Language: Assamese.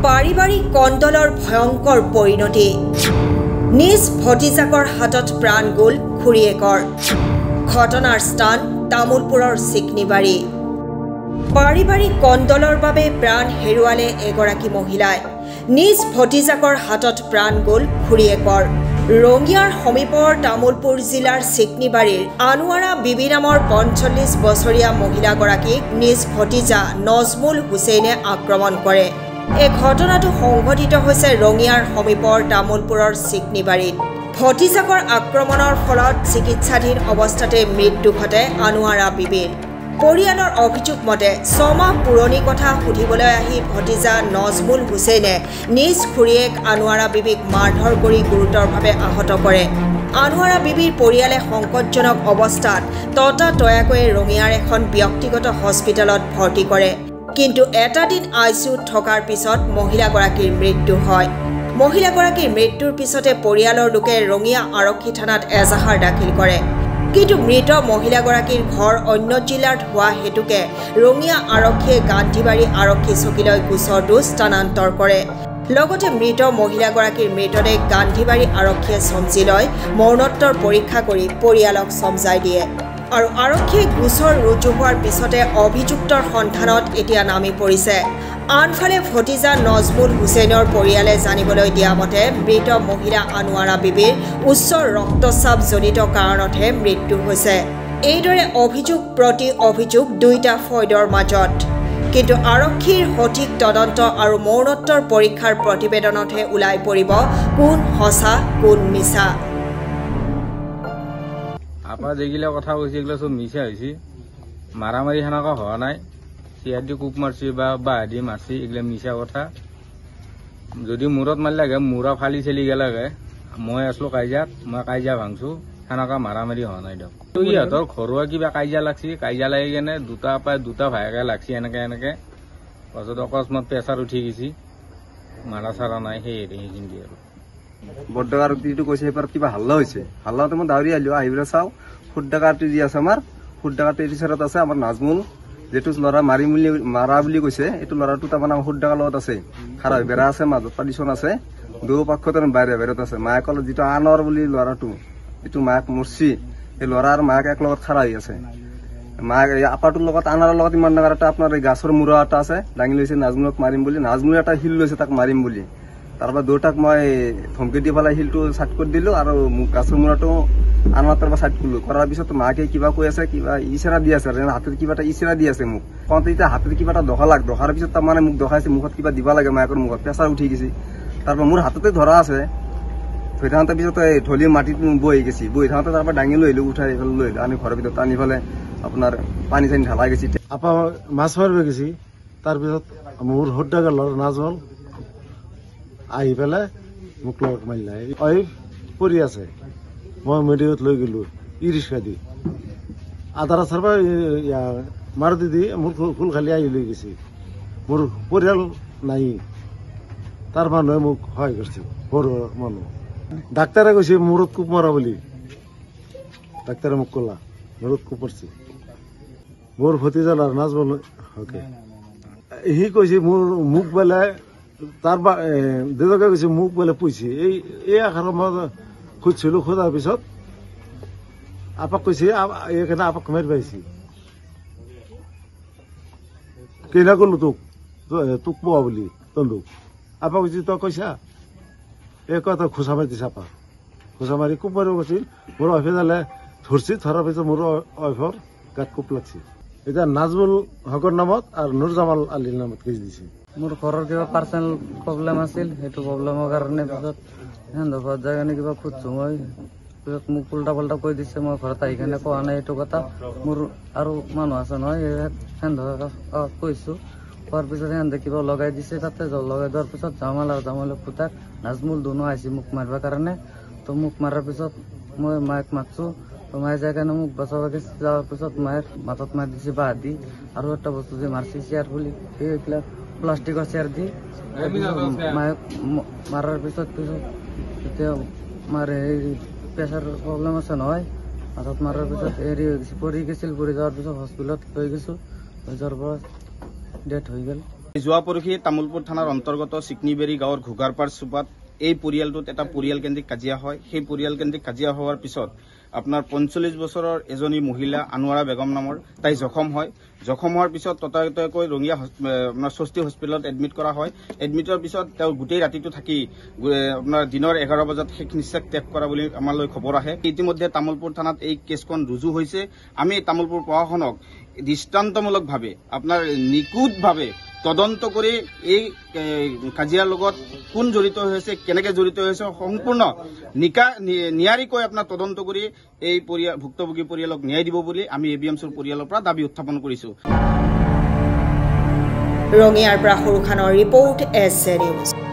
পাৰিবাৰিক কণ্ডলৰ ভয়ংকৰ পৰিণতি নিজ ভতিজাকৰ হাতত প্ৰাণ গ'ল খুৰীয়েকৰ ঘটনাৰ স্থান তামুলপুৰৰ চিকনিবাৰী পাৰিবাৰিক কণ্ডলৰ বাবে প্ৰাণ হেৰুৱালে এগৰাকী মহিলাই নিজ ভতিজাকৰ হাতত প্ৰাণ গ'ল খুৰীয়েকৰ ৰঙিয়াৰ সমীপৰ তামুলপুৰ জিলাৰ চিকনিবাৰীৰ আনোৱাৰা বিবি নামৰ ৪৫ বছৰীয়া মহিলাগৰাকীক নিজ ভতিজা নজমুল হুছেইনে আক্ৰমণ কৰে এই ঘটনাটো সংঘটিত হৈছে ৰঙিয়াৰ সমীপৰ তামুলপুৰৰ চিকনিবাৰীত ভতিজাকৰ আক্ৰমণৰ ফলত চিকিৎসাধীন অৱস্থাতে মৃত্যু ঘটে আনোৱাৰা বিবিৰ পৰিয়ালৰ অভিযোগ মতে ৬ মাহ পুৰণি কথা সুধিবলৈ আহি ভতিজা নজমুল হুছেইনে নিজ খুৰীয়েক আনোৱাৰা বিবিক মাৰধৰ কৰি গুৰুতৰভাৱে আহত কৰে আনোৱাৰা বিবিৰ পৰিয়ালে সংকটজনক অৱস্থাত ততাতয়াকৈ ৰঙিয়াৰ এখন ব্যক্তিগত হস্পিটেলত ভৰ্তি কৰে কিন্তু এটা দিন আইচিইউত থকাৰ পিছত মহিলাগৰাকীৰ মৃত্যু হয় মহিলাগৰাকীৰ মৃত্যুৰ পিছতে পৰিয়ালৰ লোকে ৰঙিয়া আৰক্ষী থানাত এজাহাৰ দাখিল কৰে কিন্তু মৃত মহিলাগৰাকীৰ ঘৰ অন্য জিলাত হোৱা হেতুকে ৰঙিয়া আৰক্ষীয়ে গান্ধীবাৰী আৰক্ষী চকীলৈ গোচৰটো স্থানান্তৰ কৰে লগতে মৃত মহিলাগৰাকীৰ মৃতদেহ গান্ধীবাৰী আৰক্ষীয়ে চমজি লয় মৰণোত্তৰ পৰীক্ষা কৰি পৰিয়ালক চমজাই দিয়ে আৰু আৰক্ষীয়ে গোচৰ ৰুজু হোৱাৰ পিছতে অভিযুক্তৰ সন্ধানত এতিয়া নামি পৰিছে আনফালে ভতিজা নজমুল হুছেইনৰ পৰিয়ালে জানিবলৈ দিয়া মতে মৃত মহিলা আনোৱাৰা বিবিৰ উচ্চ ৰক্তচাপ জনিত কাৰণতহে মৃত্যু হৈছে এইদৰে অভিযোগ প্ৰতি অভিযোগ দুইটা ফয়দৰ মাজত কিন্তু আৰক্ষীৰ সঠিক তদন্ত আৰু মৰণোত্তৰ পৰীক্ষাৰ প্ৰতিবেদনতহে ওলাই পৰিব কোন সঁচা কোন মিছা আপা যেগিলা কথা কৈছে এগুলো সব মিছা হয়েছে মারামারি সেনেকা হওয়া নাই সিয়াদি কুপ মারছি বা বাহাদি মারছি এগুলো মিছা কথা যদি মূৰত মাৰি লাগে মূৰা ফালি চেলি গেলাগে মই আসলো কাজিয়াত মই কাজিয়া ভাঙছো সেনেকা মারামারি হওয়া নাই দিয়ক ইহঁতৰ ঘৰুৱা কিবা কাজিয়া লাগছি কাজিয়া লাগি কেনে দুটা ভায়েকে লাগছি এনেকে পাছত অকস্মাত প্ৰেছাৰ উঠি গেছি মাৰা চাৰা নাই সেইখিনি আৰু বড়ডাঙ্গাৰ উক্তিটো কৈছে এবাৰ কিবা হাল্লা হৈছে হাল্লাতে মই দাউৰি আহিলো আহি পেলাই চাওঁ ফুটডাঙ্গাটো যি আছে আমাৰ ফুটডাঙ্গাটো টিচাৰত আছে আমাৰ নাজমুল যেটো ল'ৰা মাৰা বুলি কৈছে এইটো ল'ৰাটো তাৰমানে আমাৰ ফুটডাঙ্গাৰ লগত আছে খাৰা বেৰা আছে মাজত পাৰ্টিশ্যন আছে দুয়োপক্ষতে বাহিৰত আছে মায়েকৰ যিটো আনৰ বুলি ল'ৰাটো যিটো মায়েক মৰছি এই ল'ৰা আৰু মায়েক এক লগত খাৰা হৈ আছে মায়েক আপাটোৰ লগত আনাৰৰ লগত ইমান ডাঙৰ এটা আপোনাৰ এই গাছৰ মূৰা এটা আছে দাঙি লৈছে নাজমুলক মাৰিম বুলি নাজমুলে এটা শিল লৈছে তাক মাৰিম বুলি তাৰপৰা দুটাক মই ধমকি দি পেলাই শিলটো চাইড কৰি দিলো আৰু গাছৰ মূৰাটো আনৰ তাৰপৰা চাইড কৰিলো কৰাৰ পিছত মাকে কিবা কৈ আছে কিবা ইচাৰা দি আছে হাতত কিবা এটা ইচাৰা দি আছে মোক কওঁতে এতিয়া হাতত কিবা এটা দখাৰ পিছত তাৰমানে মোক দখাইছে মুখত কিবা দিব লাগে মাকৰ মুখত প্ৰেছাৰ উঠি গৈছে তাৰপৰা মোৰ হাততে ধৰা আছে ধৰি থাকোঁতে পিছত ঢলি মাটিত বহি গৈছে বহি থাকোঁতে তাৰপৰা দাঙি লৈ আহিলো উঠাই লৈ আহিলো আনি ঘৰৰ ভিতৰত আনি পেলাই আপোনাৰ পানী চানী ঢালাই গৈছে আপা মাছ মাৰিব গৈছে তাৰপিছত মোৰ সদ্যাগাৰ ল'ৰা নাজমল আহি পেলাই মোক লগত মাৰিলে পৰি আছে মই মেডিকেলত লৈ গলো ই ৰিক্সা দি আধা ৰাস্তাৰ পৰা মাৰুতি দি মোৰ ফুল খালি আহি লৈ গৈছে মোৰ পৰিয়াল নাই তাৰ মানুহে মোক সহায় কৰিছে সৰু মানুহ ডাক্তাৰে কৈছে মূৰত কোপ মৰা বুলি ডাক্তাৰে মোক ক'লা মূৰত কোপ মাৰছে মোৰ ভতিজা নাজমল হকে সি কৈছে মোক বোলে তাৰ দেউতাকে কৈছে মোক বোলে পুইছে এই আখাৰ মই খুজিছিলো খোজাৰ পিছত আপাক কৈছে এইখানে আপাক মাৰি পাইছে কেইনা কলো তোক পোৱা বুলি তন্দুক আপা কৈছে তই কৈছা এই কথা খোচা মাৰি দিছে আপা খোচা মাৰি কোপ মাৰিব কৈছিল মোৰ ৱাইফে জালে ধৰছি ধৰাৰ পিছত মোৰ ৱাইফৰ গাত কোপ লাগছে এতিয়া নাজমুল হকৰ নামত আৰু নুৰজামাল আলীৰ নামত কেছ দিছে মোৰ ঘৰৰ কিবা পাৰ্চনেল প্ৰব্লেম আছিল সেইটো প্ৰব্লেমৰ কাৰণে পিছত সিহঁতৰ ঘৰত যাই কিনে কিবা খুজিছোঁ মই পিছত মোক উল্টা পাল্টা কৈ দিছে মই ঘৰত আহি কিনে কোৱা নাই এইটো কথা মোৰ আৰু মানুহ আছে নহয় সিহঁতক কৈছোঁ কোৱাৰ পিছত সিহঁতে কিবা লগাই দিছে তাতে লগাই দিয়াৰ পিছত জামালৰ পুতাক নাজমুল দুনো আহিছে মোক মাৰিবৰ কাৰণে তো মোক মাৰাৰ পিছত মই মায়েক মাতছোঁ তো মায়ে যাই কাৰণে মোক বচাব গৈছে যোৱাৰ পিছত মায়েক মাথাত মাৰি দিছে বাহাদি আৰু এটা বস্তু যে মাৰিছে চেয়াৰ বুলি সেইবিলাক প্লাষ্টিকৰ চেয়াৰ দি মায়েক মাৰাৰ পিছত এতিয়া মাৰে প্ৰেছাৰ প্ৰব্লেম আছে নহয় মাথাত মাৰাৰ পিছত হেৰি হৈ গৈছে পৰি গৈছিল পৰি যোৱাৰ পিছত হস্পিটেলত লৈ গৈছোঁ লৈ যোৱাৰ পৰা ডেথ হৈ গ'ল। যোৱা পৰহি তামোলপুৰ থানাৰ অন্তৰ্গত চিকনিবেৰী গাঁৱৰ ঘুগাৰপাৰ চুপাত এই পৰিয়ালটোত এটা পৰিয়ালকেন্দ্ৰিক কাজিয়া হয়। সেই পৰিয়ালকেন্দ্ৰিক কাজিয়া হোৱাৰ পিছত আপোনাৰ 45 বছৰৰ এজনী মহিলা আনোৱাৰা বেগম নামৰ তাই জখম হয়। জখম হোৱাৰ পিছত ততাতৈয়াকৈ ৰঙিয়া আপোনাৰ স্বস্তি হস্পিটেলত এডমিট কৰা হয়। এডমিটৰ পিছত তেওঁ গোটেই ৰাতিটো থাকি আপোনাৰ দিনৰ 11 বজাত শেষ নিশ্বাস ত্যাগ কৰা বুলি আমালৈ খবৰ আহে। ইতিমধ্যে তামোলপুৰ থানাত এই কেছখন ৰুজু হৈছে। আমি তামোলপুৰ প্ৰশাসনক দৃষ্টান্তমূলকভাৱে আপোনাৰ নিখুঁতভাৱে তদন্ত কৰি এই কাজিয়াৰ লগত কোন জড়িত হৈছে, কেনেকৈ জড়িত হৈছে সম্পূৰ্ণ নিয়াৰিকৈ আপোনাৰ তদন্ত কৰি এই ভুক্তভোগী পৰিয়ালক ন্যায় দিব বুলি আমি ABMCৰ পৰিয়ালৰ পৰা দাবী উত্থাপন কৰিছো। ৰঙিয়াৰ পৰা সৰু খানৰ ৰিপৰ্ট SC নিউজ।